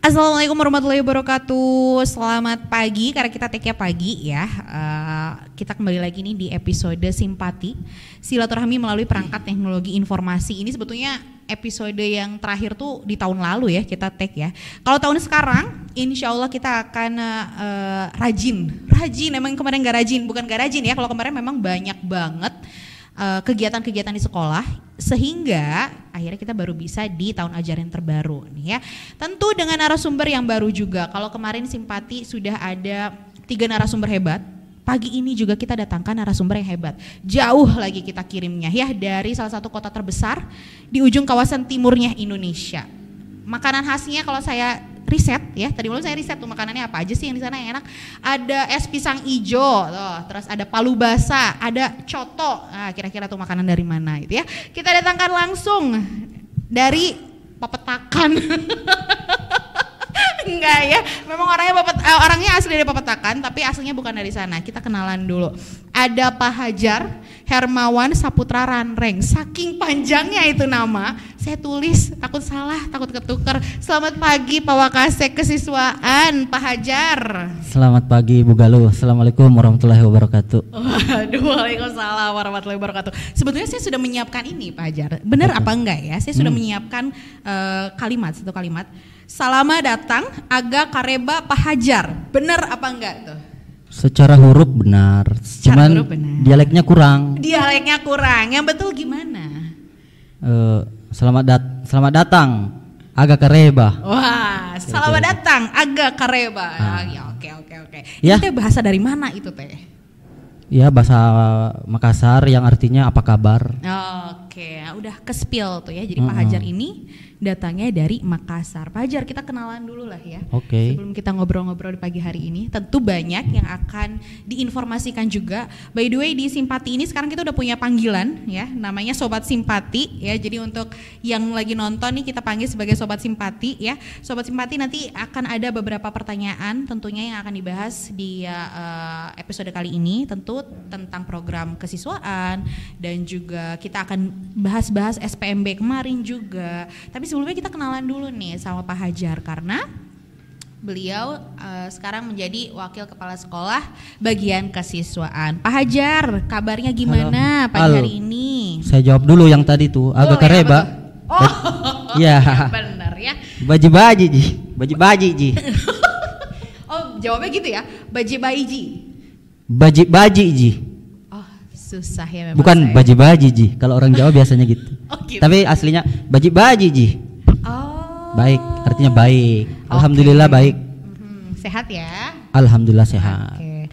Assalamualaikum warahmatullahi wabarakatuh. Selamat pagi, karena kita take-nya pagi ya. Kita kembali lagi nih di episode Simpati Silaturahmi melalui perangkat teknologi informasi. Ini sebetulnya episode yang terakhir tuh di tahun lalu ya kita take ya. Kalau tahun sekarang insya Allah kita akan rajin. Emang kemarin gak rajin ya. Kalau kemarin memang banyak banget kegiatan-kegiatan di sekolah, sehingga akhirnya kita baru bisa di tahun ajaran terbaru nih ya. Tentu dengan narasumber yang baru juga. Kalau kemarin Simpati sudah ada 3 narasumber hebat, pagi ini juga kita datangkan narasumber yang hebat. Jauh lagi kita kirimnya ya, dari salah satu kota terbesar di ujung kawasan timurnya Indonesia. Makanan khasnya kalau saya riset ya, tadi malam saya riset tuh makanannya apa aja sih yang di sana yang enak. Ada es pisang ijo, terus ada palu basah, ada coto. Nah, kira-kira tuh makanan dari mana itu ya. Kita datangkan langsung dari Papetakan. Enggak ya, memang orangnya asli dari Papetakan, tapi aslinya bukan dari sana. Kita kenalan dulu. Ada Pak Hajar Hermawan Saputra Ranreng. Saking panjangnya itu nama, saya tulis takut salah, takut ketuker. Selamat pagi Pak Wakasek Kesiswaan, Pak Hajar. Selamat pagi Bu Galuh. Assalamualaikum warahmatullahi wabarakatuh. Waduh, waalaikumsalam warahmatullahi wabarakatuh. Sebetulnya saya sudah menyiapkan ini Pak Hajar. Benar apa enggak ya? Saya sudah menyiapkan satu kalimat. Salama datang Aga Kareba Pak Hajar. Benar apa enggak tuh? Secara huruf benar, cuman dialeknya kurang. Dialeknya kurang, yang betul gimana? Selamat datang Aga Kareba. Wah, selamat datang Aga Kareba. Ya, oke. Ya. Itu bahasa dari mana itu teh? Ya, bahasa Makassar yang artinya apa kabar. Oke, udah ke-spill tuh ya. Jadi Pak Hajar ini datangnya dari Makassar. Pak Hajar, kita kenalan dulu lah ya. Oke. Sebelum kita ngobrol-ngobrol di pagi hari ini, tentu banyak yang akan diinformasikan juga. By the way, di Simpati ini sekarang kita udah punya panggilan ya, namanya Sobat Simpati ya. Jadi untuk yang lagi nonton nih kita panggil sebagai Sobat Simpati ya. Sobat Simpati nanti akan ada beberapa pertanyaan tentunya yang akan dibahas di episode kali ini, tentu tentang program kesiswaan, dan juga kita akan bahas-bahas SPMB kemarin juga. Tapi sebelumnya kita kenalan dulu nih sama Pak Hajar, karena beliau sekarang menjadi Wakil Kepala Sekolah Bagian Kesiswaan. Pak Hajar, kabarnya gimana pagi hari ini? Saya jawab dulu yang tadi tuh, Aga Kareba. Ya benar ya. Baji-baji ji. Oh, jawabnya gitu ya, baji-baji. Baji ji. Oh, susah ya memang. Bukan baji-baji ji. Kalau orang Jawa biasanya gitu. Oh, gitu. Tapi aslinya baji-baji ji. Oh. Baik, artinya baik. Alhamdulillah baik. Sehat ya? Alhamdulillah sehat. Oke.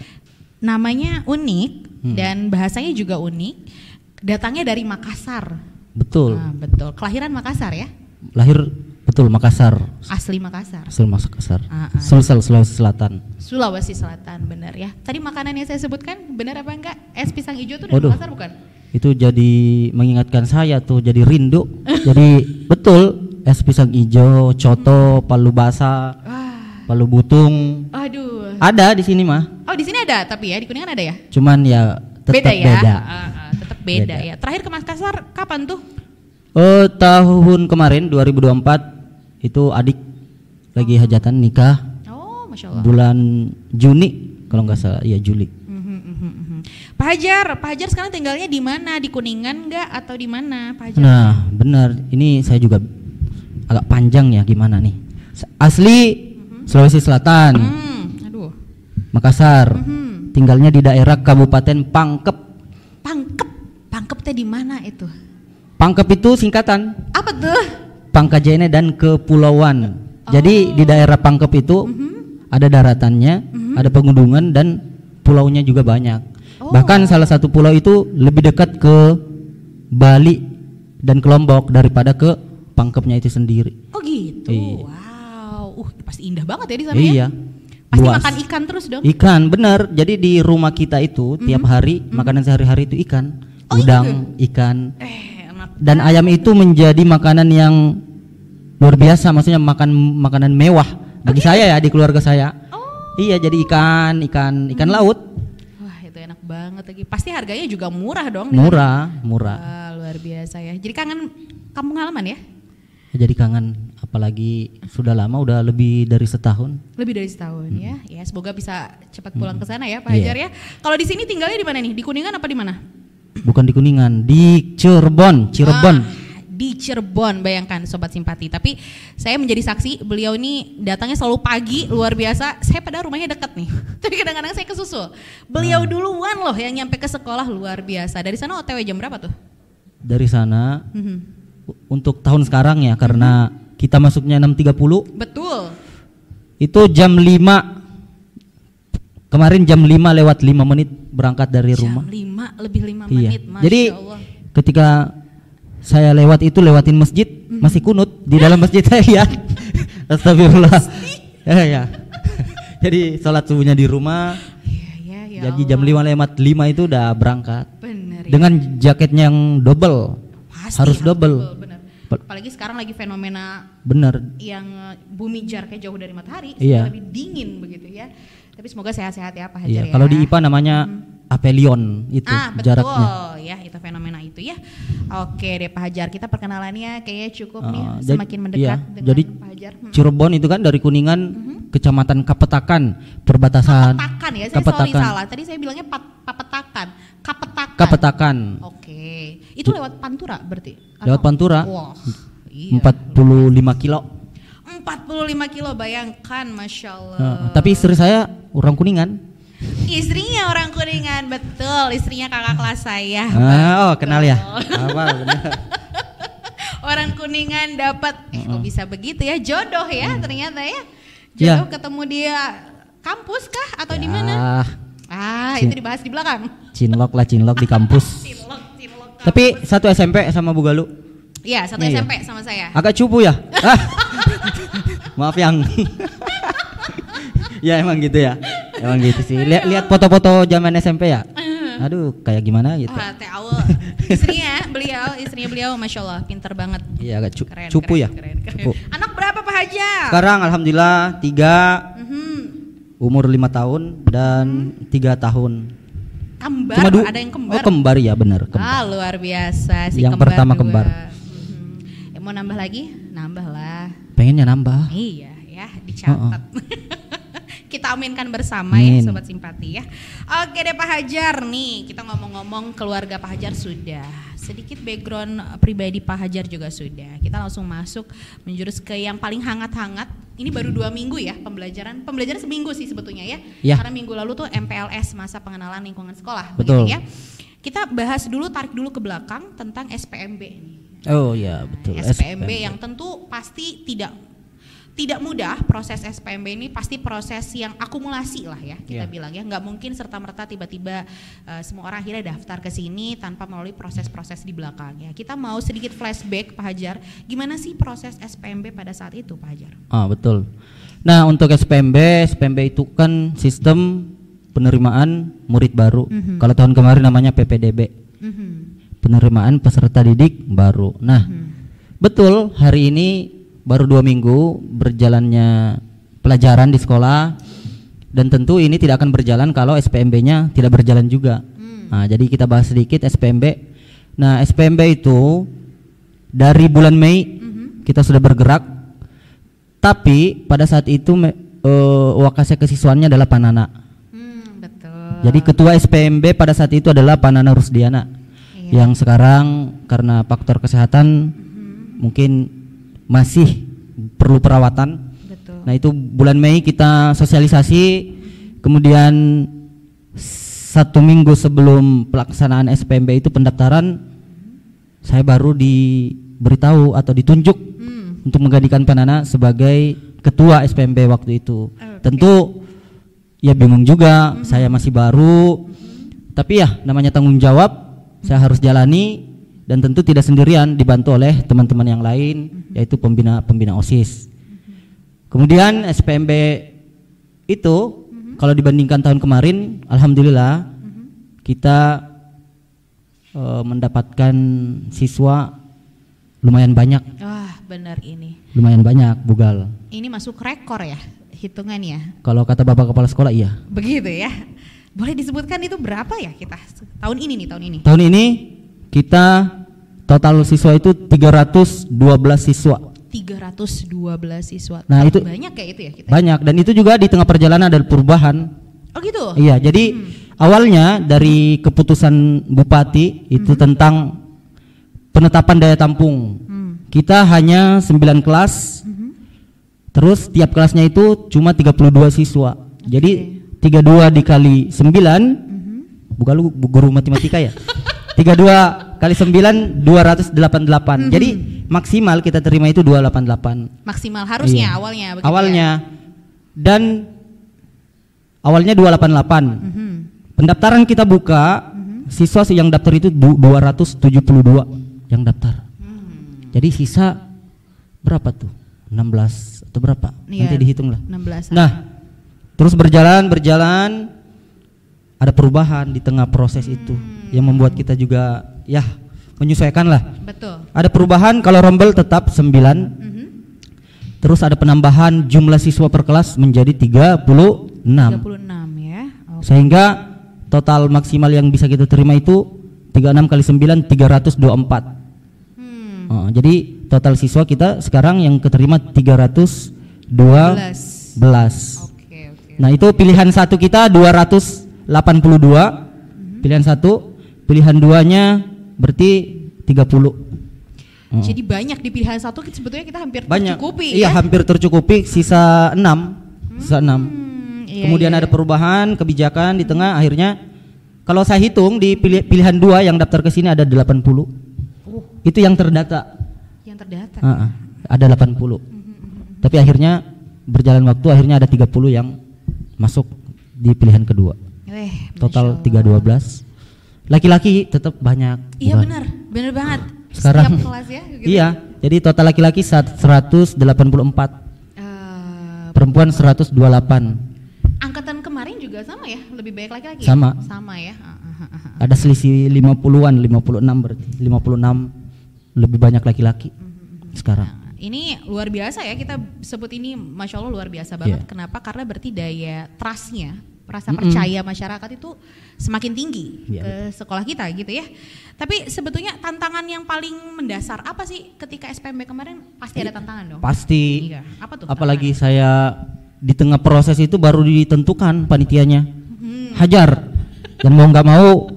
Namanya unik dan bahasanya juga unik. Datangnya dari Makassar. Betul. Betul. Kelahiran Makassar ya? Lahir betul Makassar. Asli Makassar. Asli Makassar. Sulsel Sulawesi Selatan. Sulawesi Selatan, benar ya. Tadi makanan yang saya sebutkan benar apa enggak? Es pisang hijau itu dari Makassar bukan? Itu jadi mengingatkan saya tuh, jadi rindu. Jadi betul, es pisang hijau, coto, palu basah, palu butung. Aduh. Ada di sini mah. Oh, di sini ada, tapi ya di Kuningan ada ya? Cuman ya tetap beda. Tetap beda ya. Terakhir ke Makassar kapan tuh? Tahun kemarin 2024 itu adik lagi hajatan nikah. Oh, Masya Allah. Bulan Juni kalau nggak salah, ya Juli. Pak Hajar sekarang tinggalnya di mana? Di Kuningan nggak atau di mana, Pak Hajar? Nah, benar. Ini saya juga agak panjang ya, gimana nih? Asli Sulawesi Selatan. Aduh. Makassar. Tinggalnya di daerah Kabupaten Pangkep. Pangkep teh di mana itu? Pangkep itu singkatan. Apa tuh? Pangkajene dan Kepulauan. Jadi di daerah Pangkep itu ada daratannya, ada pegunungan, dan pulaunya juga banyak. Bahkan salah satu pulau itu lebih dekat ke Bali dan ke Lombok daripada ke Pangkepnya itu sendiri. Oh gitu. Iya. Wow. Pasti indah banget ya di sana ya. Iya. Pasti makan ikan terus dong. Ikan, benar. Jadi di rumah kita itu tiap hari makanan sehari-hari itu ikan. Udang, ikan. Enak. Dan ayam itu menjadi makanan yang luar biasa, maksudnya makanan mewah bagi saya ya, di keluarga saya. Iya, jadi ikan laut. Wah, itu enak banget lagi. Pasti harganya juga murah dong. Murah. Wah, luar biasa ya. Jadi kangen kampung halaman ya? Jadi kangen apalagi sudah lama, udah lebih dari setahun. Lebih dari setahun ya. Ya, semoga bisa cepat pulang ke sana ya Pak Iya. Hajar ya. Kalau di sini tinggalnya di mana nih? Di Kuningan apa di mana? Bukan di Kuningan, di Cirebon. Di Cirebon, bayangkan Sobat Simpati. Tapi saya menjadi saksi, beliau ini datangnya selalu pagi, luar biasa. Saya pada rumahnya dekat nih, tapi kadang-kadang saya kesusul. Beliau duluan loh yang nyampe ke sekolah, luar biasa. Dari sana OTW jam berapa tuh? Dari sana untuk tahun sekarang ya, karena kita masuknya 6.30. Betul. Itu jam 5. Kemarin jam 5 lewat 5 menit berangkat dari rumah. Jam 5 lebih 5 Iya. menit, Masya Jadi Allah. ketika saya lewat itu, lewatin masjid, masih kunut di dalam masjid saya ya. Astagfirullah. Ya. Jadi sholat subuhnya di rumah. Ya Jadi jam 5 lewat 5 itu udah berangkat. Bener ya. Dengan jaketnya yang double. Pasti harus double. Bener. Apalagi sekarang lagi fenomena Bener. yang bumi jaraknya jauh dari matahari, Iya. lebih dingin begitu ya. Tapi semoga sehat-sehat ya Pak Iya. Hajar ya. Kalau di IPA namanya apelion itu betul jaraknya. ya, itu fenomena itu ya. Oke deh Pak Hajar, kita perkenalannya kayaknya cukup nih, Jadi- semakin mendekat iya, dengan jadi Pak Hajar. Cirebon itu kan dari Kuningan, Kecamatan Kapetakan, perbatasan. Kapetakan ya, saya Kapetakan. salah. Tadi saya bilangnya Papetakan, Kapetakan. Kapetakan. Oke, itu lewat Pantura berarti? Lewat Pantura. Wah, iya. 45 kilo. 45 kilo, bayangkan, Masya Allah. Tapi istri saya orang Kuningan. Istrinya orang Kuningan, betul. Istrinya kakak kelas saya. Oh, kenal ya. Apa benar. Orang Kuningan dapat, kok bisa begitu ya, jodoh ya ternyata ya. Iya. Jodoh ketemu dia kampus kah atau di Ya, mana? Itu dibahas di belakang. Cinlok di kampus. Cinlok. Tapi satu SMP sama Bu Galuh. Iya, satu Iya. SMP sama saya. Agak cupu ya. Maaf yang. Ya emang gitu ya. Emang gitu sih. Lihat foto-foto zaman SMP ya. Aduh, kayak gimana gitu. Teh Awal. Istrinya beliau Masya Allah, pinter banget. Iya, agak Keren, cupu ya. keren. Cupu. Anak berapa Pak Hajar? Sekarang alhamdulillah 3, umur 5 tahun dan 3 tahun. Kembar, Cuma ada yang kembar. Oh, kembar ya, benar, kembar. Luar biasa sih. Yang kembar pertama 2. kembar. Mau nambah lagi? Nambah lah. Pengennya nambah. Iya ya, dicatat. Kita aminkan bersama ya Amin. Sobat Simpati ya. Oke deh Pak Hajar nih, kita ngomong-ngomong keluarga Pak Hajar sudah. Sedikit background pribadi Pak Hajar juga sudah. Kita langsung masuk menjurus ke yang paling hangat-hangat. Ini baru 2 minggu ya pembelajaran. Pembelajaran seminggu sih sebetulnya ya. Ya. Karena minggu lalu tuh MPLS, masa pengenalan lingkungan sekolah. Betul. Begitu ya. Kita bahas dulu, tarik dulu ke belakang tentang SPMB nih. Oh iya, betul. SPMB yang tentu pasti tidak mudah. Proses SPMB ini pasti proses yang akumulasi lah ya kita bilang ya, nggak mungkin serta-merta tiba-tiba semua orang akhirnya daftar ke sini tanpa melalui proses-proses di belakang ya. Kita mau sedikit flashback Pak Hajar, gimana sih proses SPMB pada saat itu Pak Hajar? Betul. Nah, untuk SPMB itu kan sistem penerimaan murid baru. Kalau tahun kemarin namanya PPDB. Penerimaan peserta didik baru. Nah, betul, hari ini baru 2 minggu berjalannya pelajaran di sekolah, dan tentu ini tidak akan berjalan kalau SPMB-nya tidak berjalan juga. Nah, jadi kita bahas sedikit SPMB. Nah, SPMB itu dari bulan Mei kita sudah bergerak, tapi pada saat itu wakasek kesiswaannya adalah Panana. Betul. Jadi ketua SPMB pada saat itu adalah Panana Rusdiana. Yang sekarang karena faktor kesehatan mungkin masih perlu perawatan. Betul. Nah, itu bulan Mei kita sosialisasi, kemudian 1 minggu sebelum pelaksanaan SPMB itu pendaftaran, saya baru diberitahu atau ditunjuk untuk menggantikan Panana sebagai ketua SPMB waktu itu. Tentu ya bingung juga, saya masih baru, tapi ya namanya tanggung jawab, saya harus jalani, dan tentu tidak sendirian, dibantu oleh teman-teman yang lain, yaitu pembina OSIS. Kemudian SPMB itu kalau dibandingkan tahun kemarin, alhamdulillah kita mendapatkan siswa lumayan banyak. Wah, benar ini. Lumayan banyak, Bugal. Ini masuk rekor ya hitungannya. Kalau kata Bapak Kepala Sekolah iya. Begitu ya. Boleh disebutkan itu berapa ya kita tahun ini? Tahun ini kita total siswa itu 312 siswa. 312 siswa. Nah, itu banyak kayak itu ya kita. Banyak, dan itu juga di tengah perjalanan ada perubahan. Oh gitu. Iya, jadi awalnya dari keputusan Bupati itu tentang penetapan daya tampung. Kita hanya 9 kelas. Terus tiap kelasnya itu cuma 32 siswa. Jadi 32 dikali 9, bukan lu guru matematika ya? 32 kali 9 288. Jadi maksimal kita terima itu 288. Maksimal harusnya Iya. awalnya begitu. Awalnya. Dan awalnya 288. Pendaftaran kita buka, siswa yang daftar itu 272 yang daftar. Jadi sisa berapa tuh? 16 atau berapa? Iya, Nanti dihitung lah. 16. Nah, terus berjalan ada perubahan di tengah proses itu yang membuat kita juga ya menyesuaikan lah. Betul. Ada perubahan, kalau rombel tetap 9. Terus ada penambahan jumlah siswa per kelas menjadi 36. 36 ya. Oke. Sehingga total maksimal yang bisa kita terima itu 36 kali 9 324. Jadi total siswa kita sekarang yang keterima 312. Oke. Nah, itu pilihan satu kita 282. Pilihan satu, pilihan duanya berarti 30. Jadi banyak di pilihan satu sebetulnya kita hampir Banyak. tercukupi. Iya, ya? hampir tercukupi, sisa 6. Sisa 6. Iya, Kemudian ada perubahan kebijakan di tengah, akhirnya kalau saya hitung di pilihan 2 yang daftar ke sini ada 80. Itu yang terdata. Yang terdata. Ada 80. Tapi akhirnya berjalan waktu, akhirnya ada 30 yang masuk di pilihan kedua. Total 312. Laki-laki tetap banyak. Iya bukan? benar banget. Sekarang setiap kelas ya. Gitu. Iya, jadi total laki-laki 184, perempuan 128. Angkatan kemarin juga sama ya, lebih banyak laki-laki. Sama. Ya? Sama ya. Ada selisih 50-an, 56 berarti. 56 lebih banyak laki-laki sekarang. Nah, ini luar biasa ya, kita sebut ini Masya Allah luar biasa banget. Iya. Kenapa? Karena berarti daya trustnya, rasa percaya masyarakat itu semakin tinggi ke sekolah kita gitu ya. Tapi sebetulnya tantangan yang paling mendasar apa sih ketika SPMB kemarin? Pasti ada tantangan dong. Pasti. Iya. Apa tuh? Apalagi saya di tengah proses itu baru ditentukan panitianya. Hajar. Dan mau nggak mau,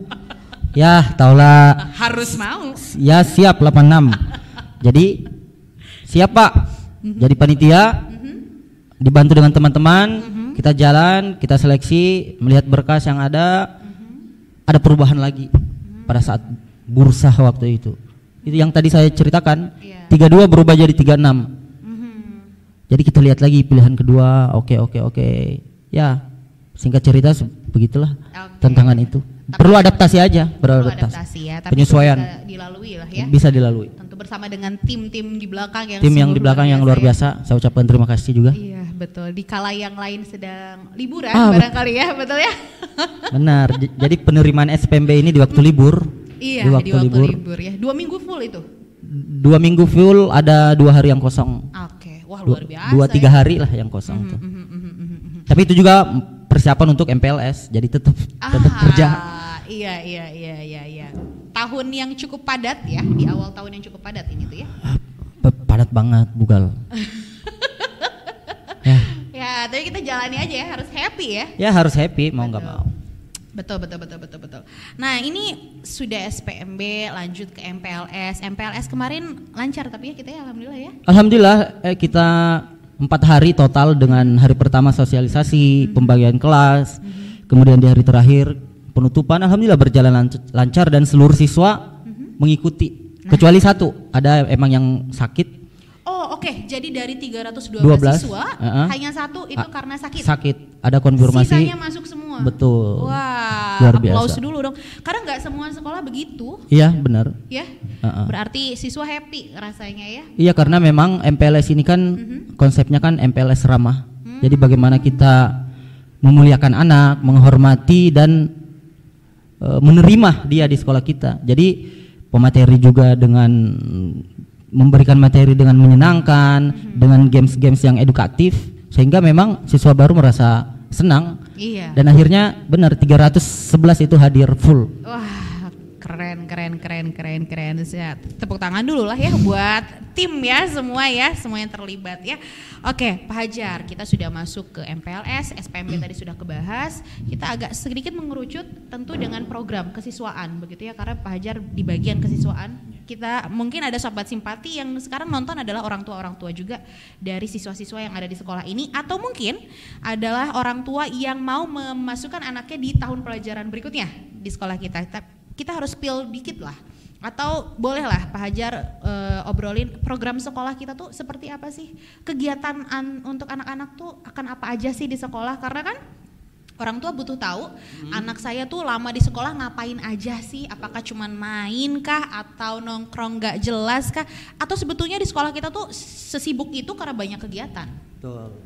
ya taulah. Harus mau. Ya siap 86. Jadi siap Pak. Jadi panitia, dibantu dengan teman-teman, kita jalan, kita seleksi, melihat berkas yang ada perubahan lagi pada saat bursa waktu itu. Itu yang tadi saya ceritakan, 32 berubah jadi 36. Jadi kita lihat lagi pilihan kedua, oke. Ya, singkat cerita begitulah tantangan itu. Perlu adaptasi aja, adaptasi ya, tapi penyesuaian. bisa dilalui lah ya. Bisa dilalui. Tentu bersama dengan tim-tim di belakang yang Tim yang di belakang yang luar biasa. Saya ucapkan terima kasih juga. Iya, betul. Di kala yang lain sedang liburan barangkali ya, betul ya. Benar. Jadi penerimaan SPMB ini di waktu libur. Iya, di waktu libur ya. 2 minggu full itu. 2 minggu full, ada 2 hari yang kosong. Oke, wah luar biasa. 2-3 hari lah yang kosong tuh. Tapi itu juga persiapan untuk MPLS, jadi tetap kerja. Iya. Tahun yang cukup padat ya, di awal tahun yang cukup padat ini tuh ya. Padat banget, Bugal. Ya, tapi kita jalani aja ya, harus happy ya. Ya harus happy, mau nggak mau. Betul. Nah, ini sudah SPMB, lanjut ke MPLS. MPLS kemarin lancar tapi ya kita ya, alhamdulillah ya. Alhamdulillah kita 4 hari total, dengan hari pertama sosialisasi, pembagian kelas, kemudian di hari terakhir penutupan. Alhamdulillah berjalan lancar dan seluruh siswa mengikuti. Kecuali satu, ada emang yang sakit. Oh oke. Jadi dari 312 12, siswa, hanya satu itu karena sakit. Sakit, ada konfirmasi. Sisanya masuk semua. Betul. Wah, luar biasa. aplaus dulu dong. Karena nggak semua sekolah begitu. Iya benar. Ya. Berarti siswa happy rasanya ya. Iya, karena memang MPLS ini kan konsepnya kan MPLS ramah. Jadi bagaimana kita memuliakan anak, menghormati dan menerima dia di sekolah kita. Jadi pemateri juga dengan memberikan materi dengan menyenangkan, dengan games-games yang edukatif, sehingga memang siswa baru merasa senang. Iya. Dan akhirnya benar 311 itu hadir full. Wah, Keren. Ya, tepuk tangan dulu lah ya buat tim ya semua yang terlibat ya. Oke, Pak Hajar, kita sudah masuk ke MPLS, SPMB tadi sudah kebahas. Kita agak sedikit mengerucut tentu dengan program kesiswaan begitu ya, karena Pak Hajar di bagian kesiswaan. Kita mungkin ada sobat simpati yang sekarang nonton adalah orang tua juga dari siswa-siswa yang ada di sekolah ini, atau mungkin adalah orang tua yang mau memasukkan anaknya di tahun pelajaran berikutnya di sekolah kita. Kita harus spill dikit lah, atau bolehlah Pak Hajar obrolin program sekolah kita tuh seperti apa sih, kegiatan untuk anak-anak tuh akan apa aja sih di sekolah, karena kan orang tua butuh tahu anak saya tuh lama di sekolah ngapain aja sih, apakah cuman main kah atau nongkrong gak jelas kah, atau sebetulnya di sekolah kita tuh sesibuk itu karena banyak kegiatan. Betul.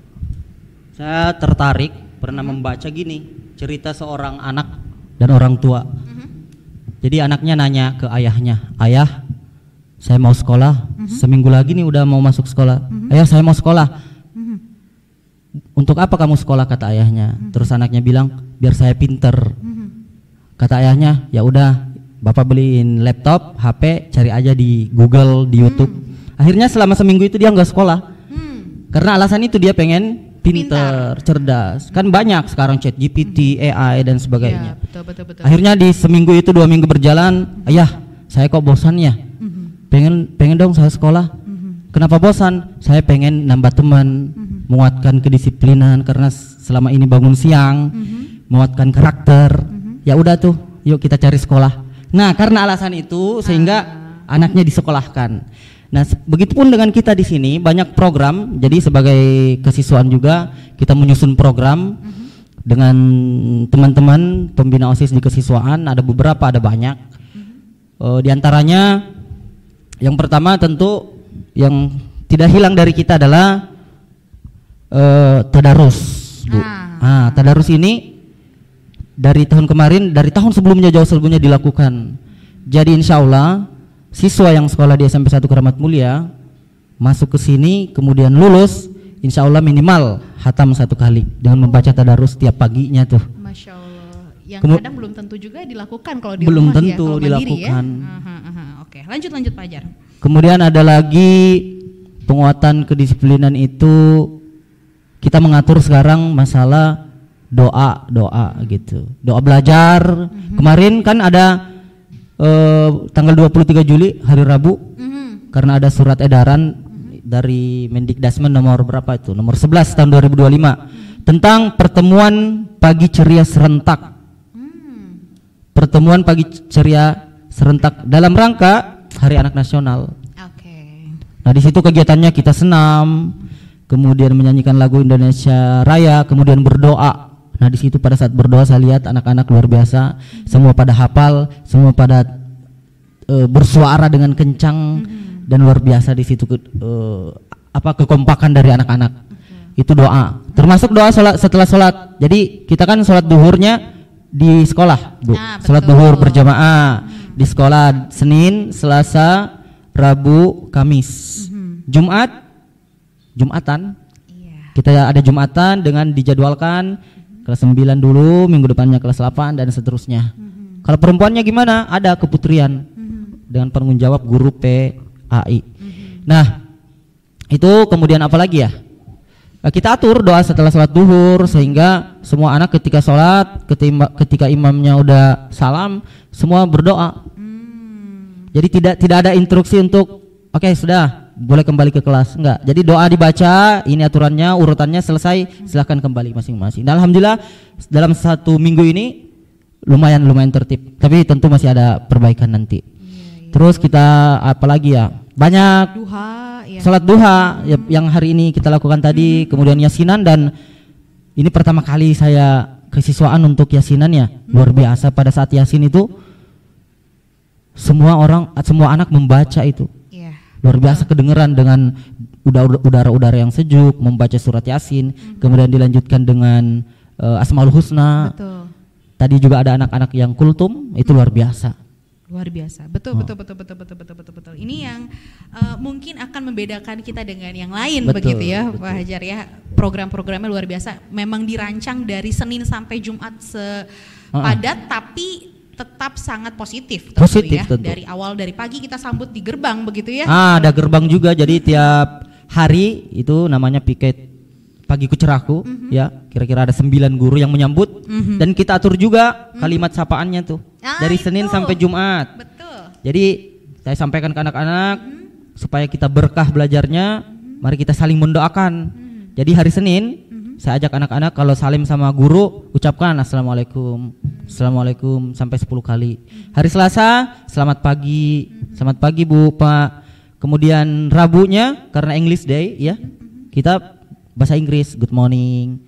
Saya tertarik pernah membaca gini, cerita seorang anak dan orang tua. Jadi anaknya nanya ke ayahnya, "Ayah, saya mau sekolah, seminggu lagi nih udah mau masuk sekolah. Ayah, saya mau sekolah." "Untuk apa kamu sekolah?" kata ayahnya. Terus anaknya bilang, "Biar saya pinter." Kata ayahnya, "Ya udah, Bapak beliin laptop, HP, cari aja di Google, di YouTube." Akhirnya selama seminggu itu dia nggak sekolah. Karena alasan itu dia pengen pinter, cerdas. Kan banyak sekarang ChatGPT, AI dan sebagainya. Ya, betul. Akhirnya di seminggu itu 2 minggu berjalan, "Ayah, saya kok bosan ya? Pengen dong saya sekolah." "Kenapa bosan?" "Saya pengen nambah teman, menguatkan kedisiplinan karena selama ini bangun siang, menguatkan karakter." Ya udah tuh, yuk kita cari sekolah. Nah, karena alasan itu sehingga anaknya disekolahkan. Nah, begitupun dengan kita di sini banyak program. Jadi sebagai kesiswaan juga kita menyusun program dengan teman-teman pembina OSIS di kesiswaan. Ada beberapa, ada banyak. Di antaranya yang pertama tentu yang tidak hilang dari kita adalah tadarus, Bu. Tadarus ini dari tahun kemarin, dari tahun sebelumnya, jauh sebelumnya dilakukan. Jadi insya Allah siswa yang sekolah di SMP 1 Keramat Mulia masuk ke sini kemudian lulus, insya Allah minimal hatam 1 kali dengan membaca tadarus setiap paginya tuh. Masya Allah. Yang kadang belum tentu juga dilakukan kalau di belum rumah tentu ya, dilakukan. Ya. Oke, lanjut Pak Hajar. Kemudian ada lagi penguatan kedisiplinan itu kita mengatur sekarang masalah doa gitu, doa belajar. Kemarin kan ada tanggal 23 Juli hari Rabu, karena ada surat edaran dari Mendikdasmen nomor berapa itu, nomor 11 tahun 2025 tentang pertemuan pagi ceria serentak. Pertemuan pagi ceria serentak dalam rangka Hari Anak Nasional. Nah, di situ kegiatannya kita senam, kemudian menyanyikan lagu Indonesia Raya, kemudian berdoa. Nah, di situ pada saat berdoa saya lihat anak-anak luar biasa, semua pada hafal, semua pada bersuara dengan kencang dan luar biasa di situ kekompakan dari anak-anak. Itu doa. Termasuk doa setelah sholat. Jadi kita kan sholat duhurnya di sekolah, Bu. Sholat duhur berjamaah di sekolah Senin, Selasa, Rabu, Kamis. Jumatan. Kita ada Jumatan dengan dijadwalkan kelas 9 dulu, minggu depannya kelas 8 dan seterusnya. Kalau perempuannya gimana? Ada keputrian dengan penanggung jawab guru PAI. Nah, itu kemudian apa lagi ya? Kita atur doa setelah sholat duhur sehingga semua anak ketika sholat, ketika imamnya udah salam, semua berdoa. Jadi tidak ada instruksi untuk oke, sudah boleh kembali ke kelas, enggak. Jadi doa dibaca, ini aturannya, urutannya selesai, silahkan kembali masing-masing. Dan alhamdulillah dalam 1 minggu ini lumayan tertib. Tapi tentu masih ada perbaikan nanti. Terus kita apa lagi ya? Banyak sholat duha yang hari ini kita lakukan tadi, kemudian yasinan, dan ini pertama kali saya kesiswaan untuk yasinannya. Luar biasa pada saat yasin itu semua anak membaca itu. Luar biasa kedengeran dengan udara yang sejuk, membaca surat Yasin, kemudian dilanjutkan dengan Asmaul Husna. Betul. Tadi juga ada anak-anak yang kultum, itu luar biasa. Luar biasa. Betul. Ini yang mungkin akan membedakan kita dengan yang lain. Betul, begitu ya, betul. Pak Hajar ya. Program-programnya luar biasa. Memang dirancang dari Senin sampai Jumat sepadat, tapi tetap sangat positif, Positif, ya. tentu. Dari awal dari pagi kita sambut di gerbang begitu ya. Ada gerbang juga, jadi tiap hari itu namanya piket pagiku cerahku, ya kira-kira ada 9 guru yang menyambut, dan kita atur juga kalimat sapaannya tuh dari Senin sampai Jumat. Betul. Jadi saya sampaikan ke anak-anak supaya kita berkah belajarnya, mari kita saling mendoakan. Jadi hari Senin saya ajak anak-anak kalau salim sama guru ucapkan assalamualaikum, assalamualaikum sampai 10 kali. Hari Selasa selamat pagi Bu Pak. Kemudian Rabunya karena English Day ya, kita bahasa Inggris good morning.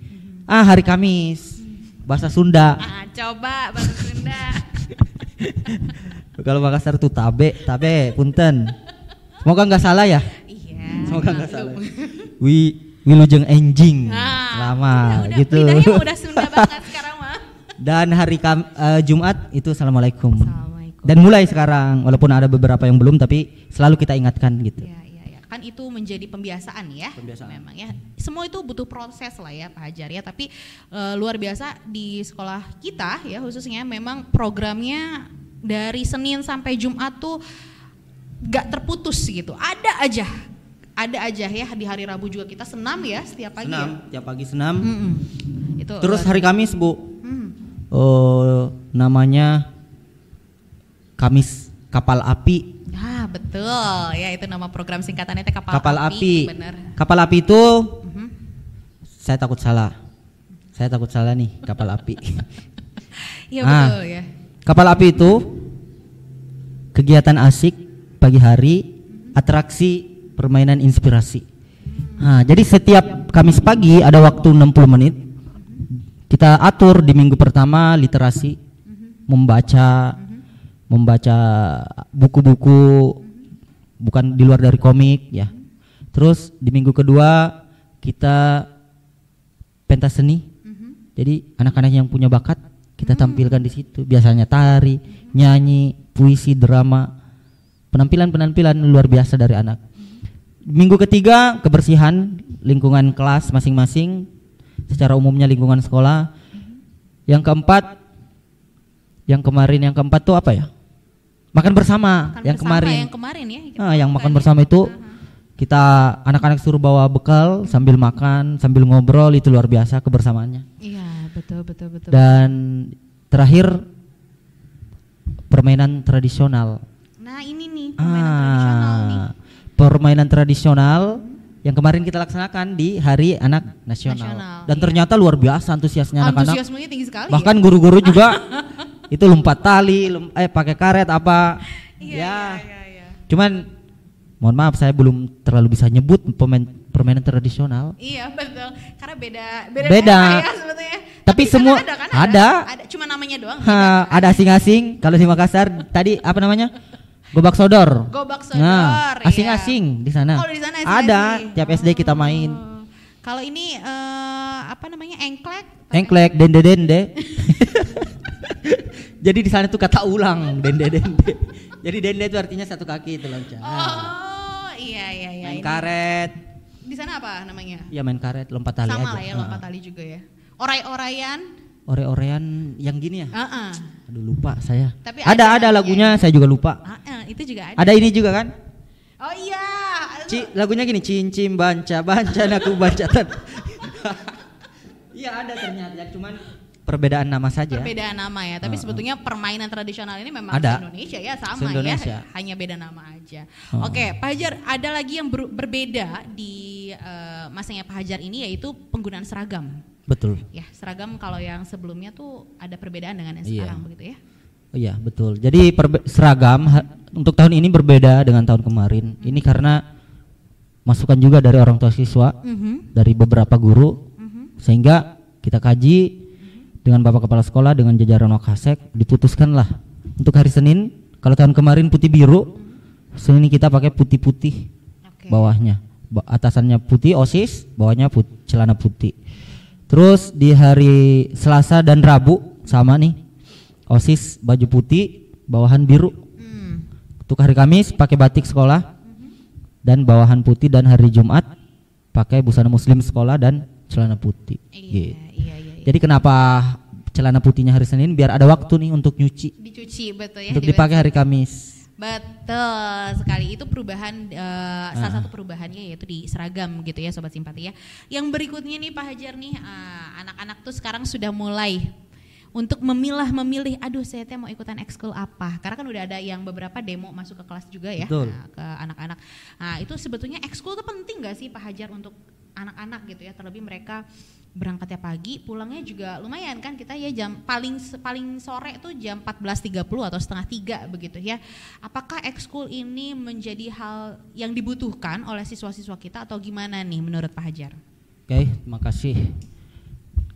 Hari Kamis bahasa Sunda. Coba bahasa Sunda. Kalau Makassar tuh tabe punten. Semoga nggak salah ya. Iya. Semoga nggak salah. Wilujeng enjing. Lama udah, gitu. Lidahnya udah Sunda banget sekarang mah. Dan hari Jumat itu assalamualaikum. Assalamualaikum. Dan mulai sekarang walaupun ada beberapa yang belum tapi selalu kita ingatkan gitu. Ya. Kan itu menjadi pembiasaan ya. Memang ya. Semua itu butuh proses lah ya Pak Hajar ya. Tapi luar biasa di sekolah kita ya khususnya memang programnya dari Senin sampai Jumat tuh gak terputus gitu. Ada aja ya, di hari Rabu juga kita senam ya setiap pagi. Tiap pagi senam. Itu. Terus hari Kamis Bu, namanya Kamis Kapal Api. Betul ya, itu nama program singkatannya Kapal Api. Bener. Kapal Api itu saya takut salah nih kapal api. Iya betul ya. Kapal Api itu kegiatan asik pagi hari, atraksi permainan inspirasi. Jadi setiap Kamis pagi ada waktu 60 menit. Kita atur di minggu pertama literasi, membaca buku-buku bukan di luar dari komik ya. Terus di minggu kedua kita pentas seni. Jadi anak-anak yang punya bakat kita tampilkan di situ. Biasanya tari, nyanyi, puisi, drama. Penampilan luar biasa dari anak. Minggu ketiga kebersihan lingkungan kelas masing-masing, secara umumnya lingkungan sekolah. Yang keempat tuh apa ya? Makan bersama. Yang kemarin ya. Yang makan bersama itu kita anak-anak suruh bawa bekal sambil makan, sambil ngobrol, itu luar biasa kebersamaannya. Iya, betul. Dan terakhir permainan tradisional. Nah, ini nih permainan tradisional nih. Permainan tradisional yang kemarin kita laksanakan di Hari Anak Nasional. Dan ternyata luar biasa antusiasnya anak-anak. Antusiasmenya tinggi sekali. Bahkan guru-guru juga itu lompat tali, pakai karet apa. Iya. Cuman mohon maaf saya belum terlalu bisa nyebut permainan tradisional. Iya betul, karena beda ya sebetulnya. Tapi semua ada. Cuma namanya doang. Ada asing-asing. Kalau di Makassar tadi apa namanya? Gobak sodor. Nah, asing-asing di sana. Oh, di sana ada. Tiap SD kita main. Kalau ini apa namanya? Engklek, dende. Jadi di sana tuh kata ulang, dende. Jadi dende itu artinya satu kaki itu loncat. Oh, iya. Main karet. Di sana apa namanya? Iya, main karet, lompat tali sama aja. Lah ya, lompat tali juga ya. Ore-orean yang gini ya? Aduh lupa saya. Tapi ada lagunya, saya juga lupa. Itu juga ada. Ada ini juga kan? Oh iya. Lagunya gini, cincin banca naku bancatan. Iya ada ternyata, cuman perbedaan nama saja. Perbedaan nama ya, tapi sebetulnya permainan tradisional ini memang ada. Indonesia ya sama ya, hanya beda nama aja. Oke, Pak Hajar, ada lagi yang berbeda di masanya Pak Hajar ini yaitu penggunaan seragam. Betul. Ya, seragam kalau yang sebelumnya tuh ada perbedaan dengan yang sekarang begitu ya. Oh iya, betul. Jadi seragam untuk tahun ini berbeda dengan tahun kemarin. Ini karena masukan juga dari orang tua siswa, dari beberapa guru, sehingga kita kaji dengan Bapak Kepala Sekolah, dengan jajaran Wakasek, diputuskanlah untuk hari Senin. Kalau tahun kemarin putih biru, Senin kita pakai putih-putih bawahnya, atasannya putih OSIS, bawahnya celana putih. Terus di hari Selasa dan Rabu sama nih, OSIS baju putih, bawahan biru. Untuk hari Kamis pakai batik sekolah dan bawahan putih, dan hari Jumat pakai busana muslim sekolah dan celana putih. Gitu. Jadi kenapa celana putihnya hari Senin biar ada waktu nih untuk nyuci. Dicuci betul ya. Untuk dipakai hari Kamis. Betul sekali, itu perubahan salah satu perubahannya yaitu di seragam gitu ya Sobat Simpati ya. Yang berikutnya nih Pak Hajar nih, anak-anak tuh sekarang sudah mulai untuk memilih, aduh saya mau ikutan ekskul apa, karena kan udah ada yang beberapa demo masuk ke kelas juga ya. Nah, ke anak-anak. Nah itu sebetulnya ekskul tuh penting gak sih Pak Hajar untuk anak-anak gitu ya, terlebih mereka berangkatnya pagi, pulangnya juga lumayan kan, kita ya jam paling sore tuh jam 14.30 atau setengah 3 begitu ya. Apakah ekskul ini menjadi hal yang dibutuhkan oleh siswa-siswa kita atau gimana nih menurut Pak Hajar? Oke, terima kasih.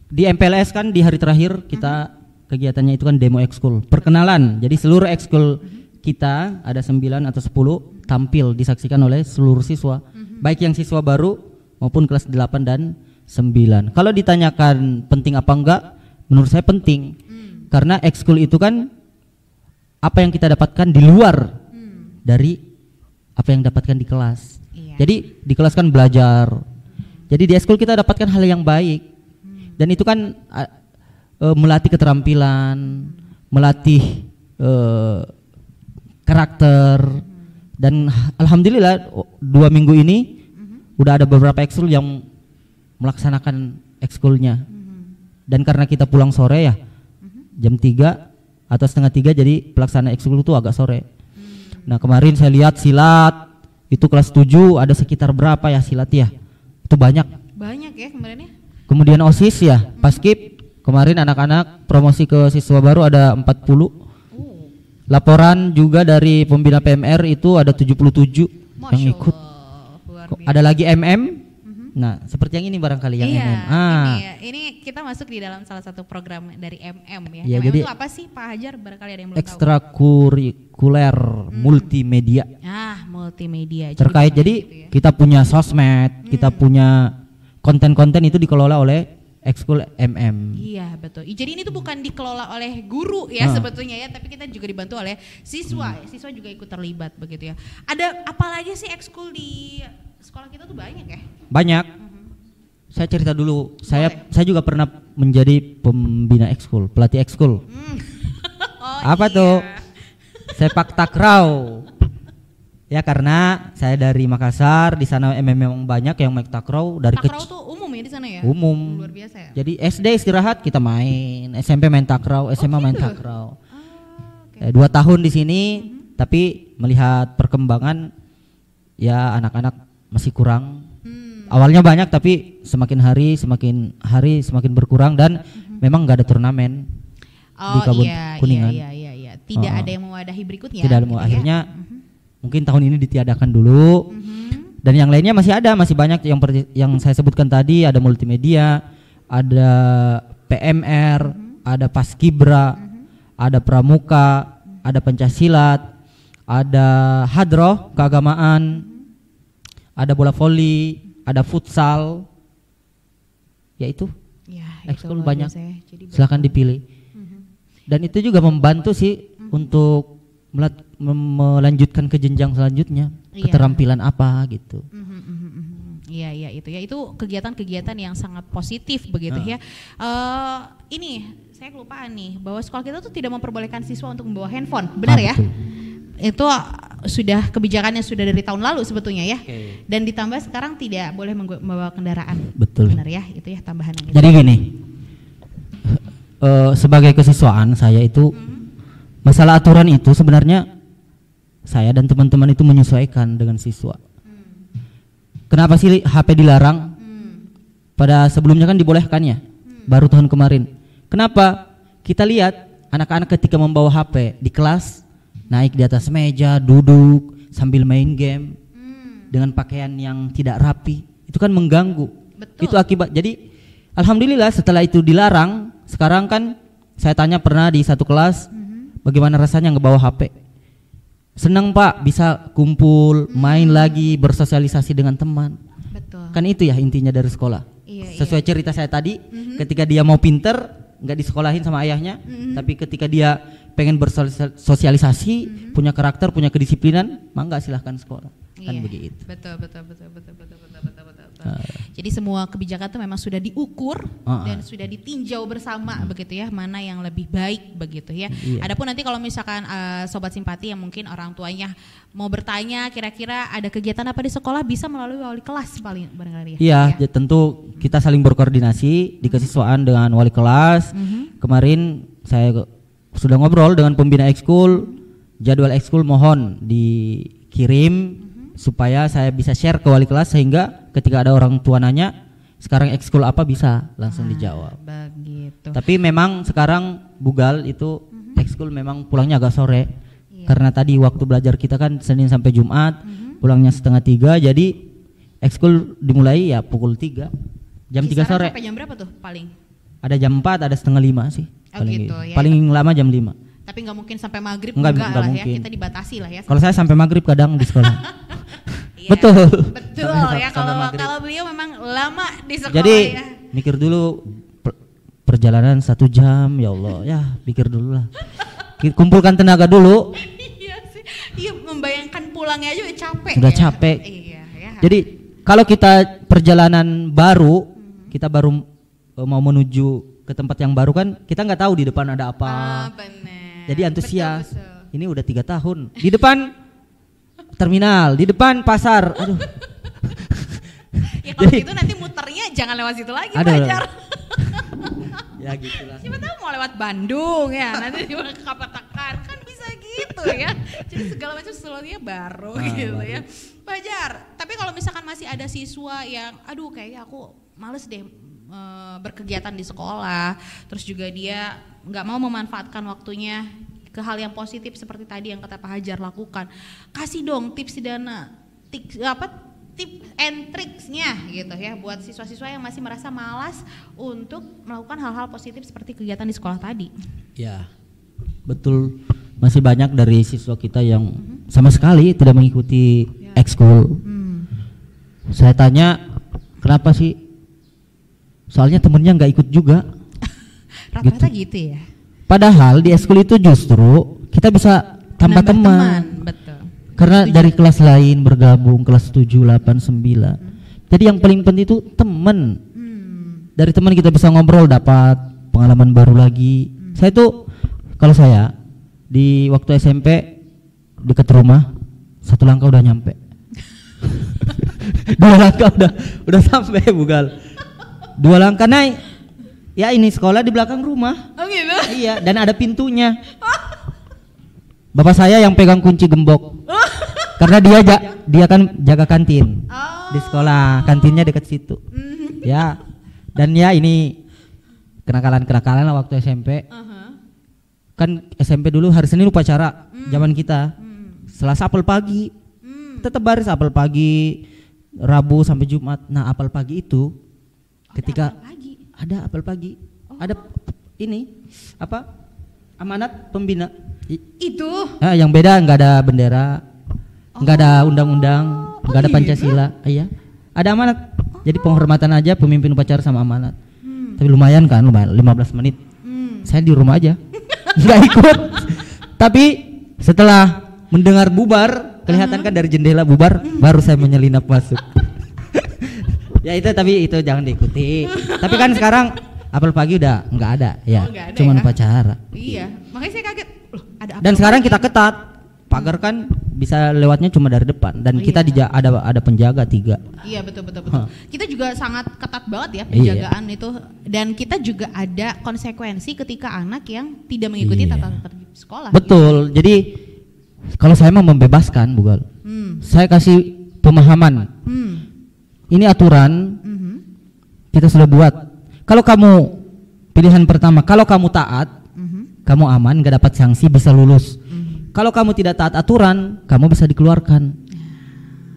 Di MPLS kan di hari terakhir kita kegiatannya itu kan demo ekskul, perkenalan. Jadi seluruh ekskul kita ada 9 atau 10 tampil disaksikan oleh seluruh siswa, baik yang siswa baru maupun kelas 8 dan 9. Kalau ditanyakan penting apa enggak, menurut saya penting. Karena ekskul itu kan apa yang kita dapatkan di luar dari apa yang dapatkan di kelas. Jadi di kelas kan belajar. Jadi di ekskul kita dapatkan hal yang baik. Dan itu kan melatih keterampilan, melatih karakter. Dan alhamdulillah 2 minggu ini udah ada beberapa ekskul yang melaksanakan ekskulnya. Dan karena kita pulang sore ya, jam 3 atau setengah 3, jadi pelaksanaan ekskul itu agak sore. Nah kemarin saya lihat silat, itu kelas 7 ada sekitar berapa ya silat ya, itu banyak ya kemarinnya. Kemudian OSIS ya, Paskib, kemarin anak-anak promosi ke siswa baru ada 40. Laporan juga dari pembina PMR itu ada 77 yang ikut. Ada lagi MM. Nah, seperti yang ini barangkali yang MM. Ini kita masuk di dalam salah satu program dari MM ya. Ya, MM jadi itu apa sih Pak Hajar? Barangkali ada yang belum tahu. Ekstrakurikuler multimedia. Multimedia. Terkait jadi gitu ya? Kita punya sosmed, kita punya konten-konten itu dikelola oleh ekskul MM. Iya betul. Jadi ini tuh bukan dikelola oleh guru ya sebetulnya ya, tapi kita juga dibantu oleh siswa. Siswa juga ikut terlibat begitu ya. Ada apa lagi sih ekskul di sekolah kita tuh banyak ya? Banyak. Saya cerita dulu. Saya juga pernah menjadi pembina ekskul, pelatih ekskul. Apa tuh? Sepak takraw. Ya karena saya dari Makassar, di sana memang banyak yang main takraw dari kecil. Takraw tuh umum ya di sana ya? Umum. Luar biasa ya. Jadi SD istirahat kita main, SMP main takraw, SMA main takraw. 2 tahun di sini, tapi melihat perkembangan ya anak-anak masih kurang. Awalnya banyak tapi semakin hari semakin berkurang dan memang nggak ada turnamen di Kebun Kuningan. Iya. Tidak ada yang mewadahi berikutnya. Tidak ada gitu akhirnya. Mungkin tahun ini ditiadakan dulu. Dan yang lainnya masih banyak yang saya sebutkan tadi, ada multimedia, ada PMR, ada Paskibra, ada Pramuka, ada Pencaksilat, ada Hadroh keagamaan, ada bola voli, ada futsal. Ya itu. Ekskul banyak. Silakan dipilih. Dan itu juga membantu sih untuk melanjutkan ke jenjang selanjutnya, keterampilan apa gitu. Iya itu ya, itu kegiatan-kegiatan yang sangat positif begitu ya. Ini saya kelupaan nih bahwa sekolah kita tuh tidak memperbolehkan siswa untuk membawa handphone, benar ya? Betul. Itu sudah kebijakannya sudah dari tahun lalu sebetulnya ya. Dan ditambah sekarang tidak boleh membawa kendaraan. Betul. Benar ya, itu ya tambahan yang itu. Jadi gini, sebagai kesiswaan saya itu masalah aturan itu sebenarnya saya dan teman-teman itu menyesuaikan dengan siswa. Kenapa sih HP dilarang? Pada sebelumnya kan dibolehkan ya, baru tahun kemarin. Kenapa? Kita lihat anak-anak ketika membawa HP di kelas, naik di atas meja, duduk sambil main game dengan pakaian yang tidak rapi, itu kan mengganggu. Betul. Itu akibat. Jadi alhamdulillah setelah itu dilarang, sekarang kan saya tanya pernah di satu kelas, bagaimana rasanya ngebawa HP? Senang Pak, bisa kumpul, main lagi, bersosialisasi dengan teman. Betul. Kan itu ya intinya dari sekolah. Sesuai cerita saya tadi, ketika dia mau pinter, nggak disekolahin sama ayahnya, tapi ketika dia pengen bersosialisasi, punya karakter, punya kedisiplinan, mangga silahkan sekolah. Kan begitu. Betul. Jadi semua kebijakan itu memang sudah diukur dan sudah ditinjau bersama begitu ya, mana yang lebih baik begitu ya. Adapun nanti kalau misalkan sobat simpati yang mungkin orang tuanya mau bertanya kira-kira ada kegiatan apa di sekolah, bisa melalui wali kelas paling barangkali ya. Iya, tentu kita saling berkoordinasi di kesiswaan dengan wali kelas. Kemarin saya sudah ngobrol dengan pembina ekskul, jadwal ekskul mohon dikirim supaya saya bisa share ke wali kelas, sehingga ketika ada orang tua nanya sekarang ekskul apa bisa langsung dijawab. Begitu. Tapi memang sekarang Bugal itu ekskul memang pulangnya agak sore. Karena tadi waktu belajar kita kan Senin sampai Jumat, pulangnya 2:30, jadi ekskul dimulai ya pukul 3, jam 3 sore. Sampai jam berapa tuh paling? Ada jam 4, ada 4:30 sih. Paling, gitu, ya. Paling lama jam 5. Tapi nggak mungkin sampai maghrib, enggak lah mungkin. Ya, kita dibatasi lah ya. Kalau saya sampai maghrib kadang di sekolah. Ya, betul ya, kalau beliau memang lama di sekolah. Jadi ya. mikir dulu perjalanan 1 jam, ya Allah ya, pikir dulu lah. Kumpulkan tenaga dulu. Iya sih, iya, membayangkan pulangnya aja udah capek. Sudah ya. capek. Iya, ya. Jadi kalau kita perjalanan baru, kita baru mau menuju ke tempat yang baru kan, kita nggak tahu di depan ada apa. Bener. Jadi antusias. Betul. Ini udah 3 tahun. Di depan terminal, di depan pasar. Aduh. Ya kalau gitu nanti muternya jangan lewat situ lagi, Fajar. Ya gitulah. Siapa tahu mau lewat Bandung ya, nanti juga ke Kapatakan, kan bisa gitu ya. Jadi segala macam sesuatunya baru gitu ya. Fajar, tapi kalau misalkan masih ada siswa yang aduh kayaknya aku males deh berkegiatan di sekolah, terus juga dia nggak mau memanfaatkan waktunya ke hal yang positif seperti tadi yang kata Pak Hajar lakukan, kasih dong tips dan tips and tricksnya gitu ya buat siswa-siswa yang masih merasa malas untuk melakukan hal-hal positif seperti kegiatan di sekolah tadi. Ya, betul, masih banyak dari siswa kita yang sama sekali tidak mengikuti ekskul. Saya tanya kenapa sih? Soalnya temennya nggak ikut juga. Rata-rata gitu ya. Padahal di ekskul itu justru kita bisa tambah teman. Betul. Karena dari kelas lain bergabung, kelas 7, 8, 9. Jadi yang paling penting itu teman. Dari teman kita bisa ngobrol, dapat pengalaman baru lagi. Saya tuh kalau saya di waktu SMP dekat rumah 1 langkah udah nyampe. 2 langkah udah sampai Bugal. 2 langkah naik. Ya ini sekolah di belakang rumah. Oh gitu? Iya, dan ada pintunya. Bapak saya yang pegang kunci gembok. Karena dia kan jaga kantin. Di sekolah, kantinnya dekat situ. Ya. Dan ya ini kenakalan lah waktu SMP. Kan SMP dulu hari Senin upacara zaman kita. Selasa apel pagi. Tetap baris apel pagi, Rabu sampai Jumat. Nah, apel pagi itu ketika ada apel pagi, ada ini apa amanat pembina itu yang beda, nggak ada bendera, nggak ada undang-undang, nggak ada Pancasila. Iya, ada amanat. Jadi penghormatan aja pemimpin upacara sama amanat. Tapi lumayan 15 menit. Saya di rumah aja nggak ikut. Tapi setelah mendengar bubar, kelihatan kan dari jendela bubar, baru saya menyelinap masuk. Ya itu, tapi itu jangan diikuti. Tapi kan sekarang apel pagi udah nggak ada ya, cuma upacara. Iya, makanya saya kaget. Loh, ada apel dan sekarang pagi. kita ketat, pagar kan bisa lewatnya cuma dari depan, dan kita ada penjaga 3. Iya betul. Kita juga sangat ketat banget ya penjagaan itu, dan kita juga ada konsekuensi ketika anak yang tidak mengikuti tata tertib sekolah. Betul. Gitu. Jadi kalau saya mau membebaskan, Bugal, saya kasih pemahaman. Ini aturan kita sudah buat. Kalau kamu pilihan pertama, kalau kamu taat, kamu aman, gak dapat sanksi, bisa lulus. Kalau kamu tidak taat aturan, kamu bisa dikeluarkan.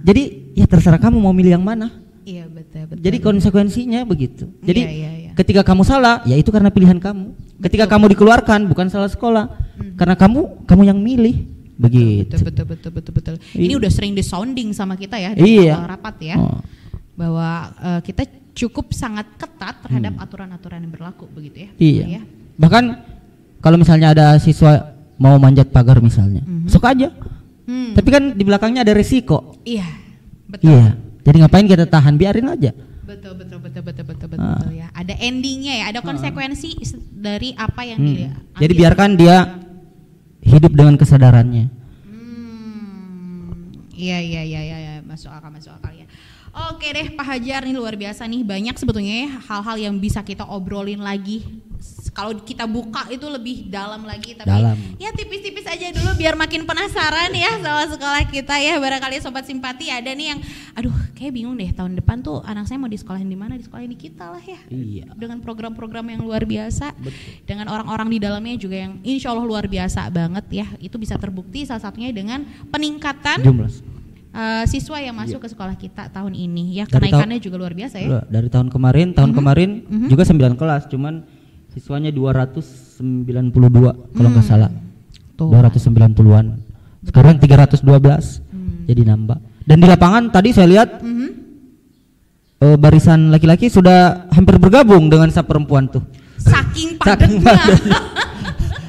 Jadi ya terserah kamu mau milih yang mana. Iya betul. Jadi konsekuensinya begitu. Jadi iya. ketika kamu salah, ya itu karena pilihan kamu. Ketika kamu dikeluarkan, bukan salah sekolah, karena kamu yang milih. Begitu. Betul. Ini udah sering disounding sama kita ya di awal rapat ya. Bahwa kita cukup sangat ketat terhadap aturan-aturan yang berlaku begitu ya. Iya. Ya? Bahkan kalau misalnya ada siswa mau manjat pagar misalnya, sok aja. Tapi kan di belakangnya ada resiko. Iya, betul. Iya. Jadi ngapain kita tahan, biarin aja. Betul ya. Ada endingnya ya, ada konsekuensi dari apa yang dia ambil. Jadi biarkan dia hidup dengan kesadarannya. Iya, masuk akal ya. Oke deh Pak Hajar, nih luar biasa nih, banyak sebetulnya ya hal-hal yang bisa kita obrolin lagi. Kalau kita buka itu lebih dalam lagi, tapi ya tipis-tipis aja dulu biar makin penasaran ya sama sekolah kita ya. Barangkali Sobat Simpati ada nih yang aduh kayak bingung deh tahun depan tuh anak saya mau disekolahin di mana, disekolahin di kita lah ya. Iya. Dengan program-program yang luar biasa. Betul. Dengan orang-orang di dalamnya juga yang insya Allah luar biasa banget ya. Itu bisa terbukti salah satunya dengan peningkatan jumlah siswa yang masuk ke sekolah kita tahun ini ya. Kenaikannya juga luar biasa ya. Dari tahun kemarin juga 9 kelas, cuman siswanya 292 kalau nggak salah. 290-an. Sekarang 312. Jadi nambah. Dan di lapangan tadi saya lihat barisan laki-laki sudah hampir bergabung dengan perempuan tuh. Saking padatnya.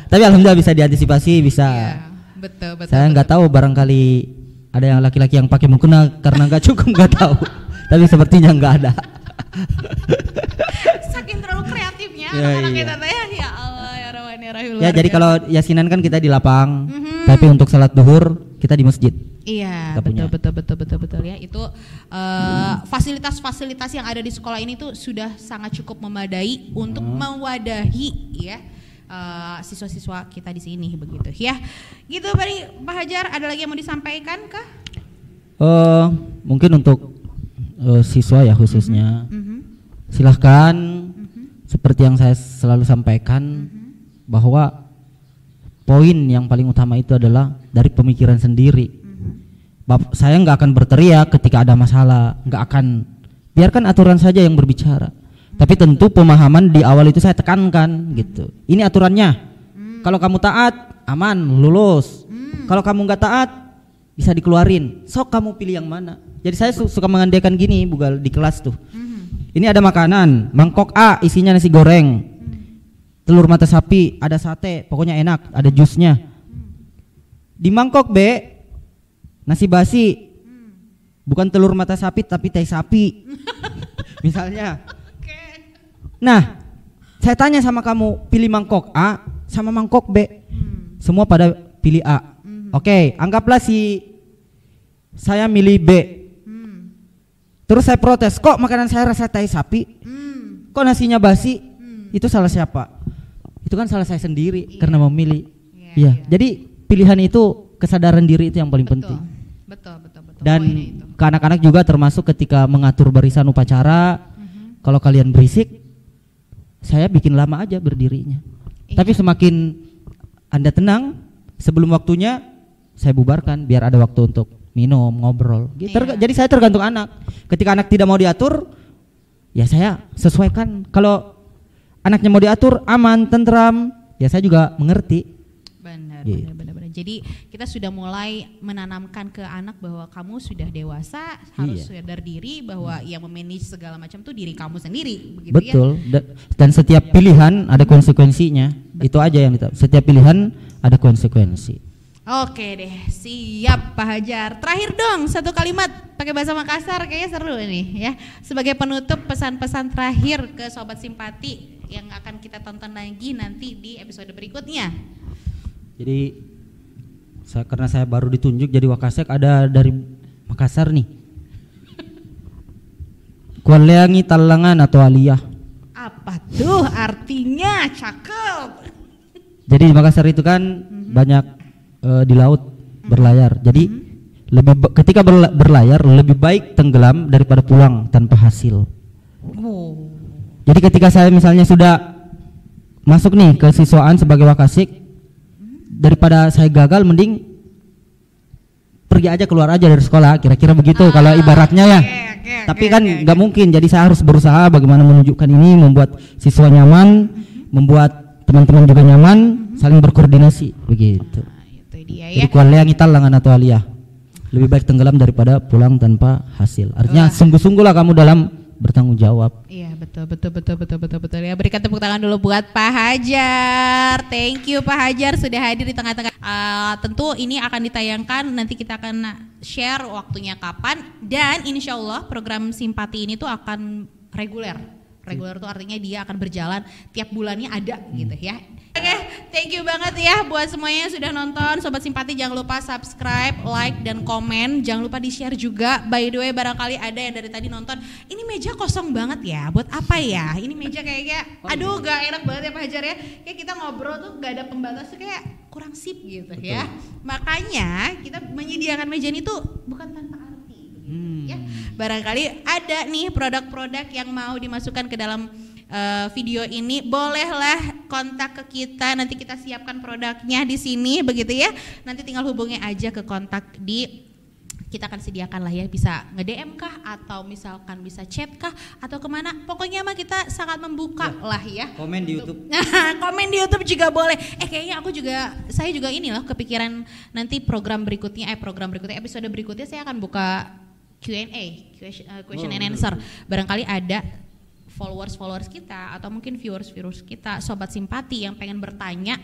Tapi alhamdulillah bisa diantisipasi, bisa. Iya, betul. Saya nggak tahu, barangkali ada yang laki-laki yang pakai mukena karena nggak cukup, nggak tahu. Tapi sepertinya nggak ada. Saking terlalu kreatifnya anak-anak kita ya Allah ya Rahman ya Rahim. Ya jadi kalau yasinan kan kita di lapang, tapi untuk salat duhur kita di masjid. Iya, betul ya. Itu fasilitas-fasilitas yang ada di sekolah ini tuh sudah sangat cukup memadai untuk mewadahi ya siswa-siswa kita di sini begitu ya. Gitu Pak Hajar, ada lagi yang mau disampaikan kah? Mungkin untuk siswa ya khususnya. Silahkan seperti yang saya selalu sampaikan bahwa poin yang paling utama itu adalah dari pemikiran sendiri. Saya nggak akan berteriak ketika ada masalah, nggak akan, biarkan aturan saja yang berbicara. Tapi tentu pemahaman di awal itu saya tekankan gitu. Ini aturannya. Kalau kamu taat, aman, lulus. Kalau kamu nggak taat, bisa dikeluarin. Sok kamu pilih yang mana. Jadi saya suka mengandaikan gini bukan di kelas tuh. Ini ada makanan, mangkok A isinya nasi goreng, telur mata sapi, ada sate, pokoknya enak, ada jusnya. Di mangkok B, nasi basi, bukan telur mata sapi tapi teh sapi, misalnya. Nah, saya tanya sama kamu, pilih mangkok A sama mangkok B. Semua pada pilih A. Oke, anggaplah saya milih B. Terus saya protes, kok makanan saya rasa tai sapi? Kok nasinya basi? Itu salah siapa? Itu kan salah saya sendiri karena memilih. Iya. Jadi pilihan itu, kesadaran diri itu yang paling penting. Betul. Dan ke anak-anak juga termasuk ketika mengatur barisan upacara, kalau kalian berisik, saya bikin lama aja berdirinya. Tapi semakin Anda tenang, sebelum waktunya saya bubarkan biar ada waktu untuk minum, ngobrol. Jadi saya tergantung anak. Ketika anak tidak mau diatur, ya saya sesuaikan. Kalau anaknya mau diatur, aman, tentram, ya saya juga mengerti. Benar. Jadi kita sudah mulai menanamkan ke anak bahwa kamu sudah dewasa, harus sadar diri bahwa yang memanage segala macam tuh diri kamu sendiri. Begitu. Betul. Ya? Dan setiap pilihan ada konsekuensinya. Betul. Itu aja yang kita. Setiap pilihan ada konsekuensi. Oke deh, siap Pak Hajar. Terakhir dong, satu kalimat pakai bahasa Makassar, kayaknya seru nih ya. Sebagai penutup, pesan-pesan terakhir ke Sobat Simpati yang akan kita tonton lagi nanti di episode berikutnya. Jadi karena saya baru ditunjuk jadi Wakasek, ada dari Makassar nih. Kualeangi talangan atau aliyah. Apa tuh artinya? Cakep. Jadi di Makassar itu kan banyak di laut berlayar. Jadi ketika berlayar lebih baik tenggelam daripada pulang tanpa hasil. Jadi ketika saya misalnya sudah masuk nih ke siswaan sebagai Wakasik, daripada saya gagal mending pergi aja, keluar aja dari sekolah, kira-kira begitu kalau ibaratnya ya. Tapi kan nggak mungkin, jadi saya harus berusaha bagaimana menunjukkan ini, membuat siswa nyaman, membuat teman-teman juga nyaman, saling berkoordinasi begitu. Jadi kualeangi talangan atau aliyah, lebih baik tenggelam daripada pulang tanpa hasil. Artinya sungguh-sungguhlah kamu dalam bertanggung jawab. Iya betul ya. Berikan tepuk tangan dulu buat Pak Hajar. Thank you Pak Hajar sudah hadir di tengah-tengah. Tentu ini akan ditayangkan, nanti kita akan share waktunya kapan, dan insya Allah program Simpati ini tuh akan reguler. Reguler itu artinya dia akan berjalan tiap bulannya ada gitu ya. Oke, thank you banget ya buat semuanya yang sudah nonton. Sobat Simpati jangan lupa subscribe, like, dan komen. Jangan lupa di-share juga. By the way, barangkali ada yang dari tadi nonton, ini meja kosong banget ya, buat apa ya? Ini meja kayaknya, aduh gak enak banget ya Pak Hajar ya. Kayak kita ngobrol tuh gak ada pembatas tuh kayak kurang sip gitu. Betul. Ya. Makanya kita menyediakan meja ini tuh bukan tanpa arti. Ya. Barangkali ada nih produk-produk yang mau dimasukkan ke dalam video ini, bolehlah kontak ke kita, nanti kita siapkan produknya di sini begitu ya. Nanti tinggal hubungi aja ke kontak kita akan sediakan lah ya, bisa nge-DM kah atau misalkan bisa chat kah atau kemana, pokoknya mah kita sangat membuka lah ya. Komen di YouTube. Komen di YouTube juga boleh. Kayaknya saya juga ini loh kepikiran nanti program berikutnya episode berikutnya saya akan buka Q&A, question and answer. Barangkali ada followers kita atau mungkin viewers kita, Sobat Simpati yang pengen bertanya,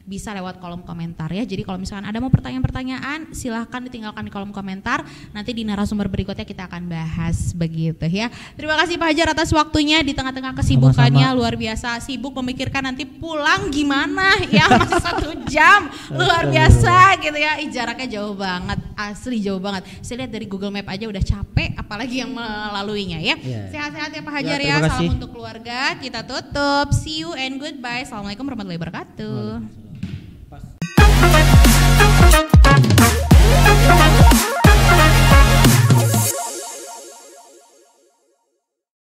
bisa lewat kolom komentar ya. Jadi kalau misalkan ada mau pertanyaan-pertanyaan, silahkan ditinggalkan di kolom komentar. Nanti di narasumber berikutnya kita akan bahas begitu ya. Terima kasih Pak Hajar atas waktunya di tengah-tengah kesibukannya. Sama-sama. Luar biasa sibuk memikirkan nanti pulang gimana ya, masih 1 jam. Luar biasa gitu ya. Jaraknya jauh banget, asli jauh banget. Saya lihat dari Google Map aja udah capek, apalagi yang melaluinya ya. Sehat-sehat ya Pak Hajar ya. Salam untuk keluarga. Kita tutup. See you and goodbye. Assalamualaikum warahmatullahi wabarakatuh.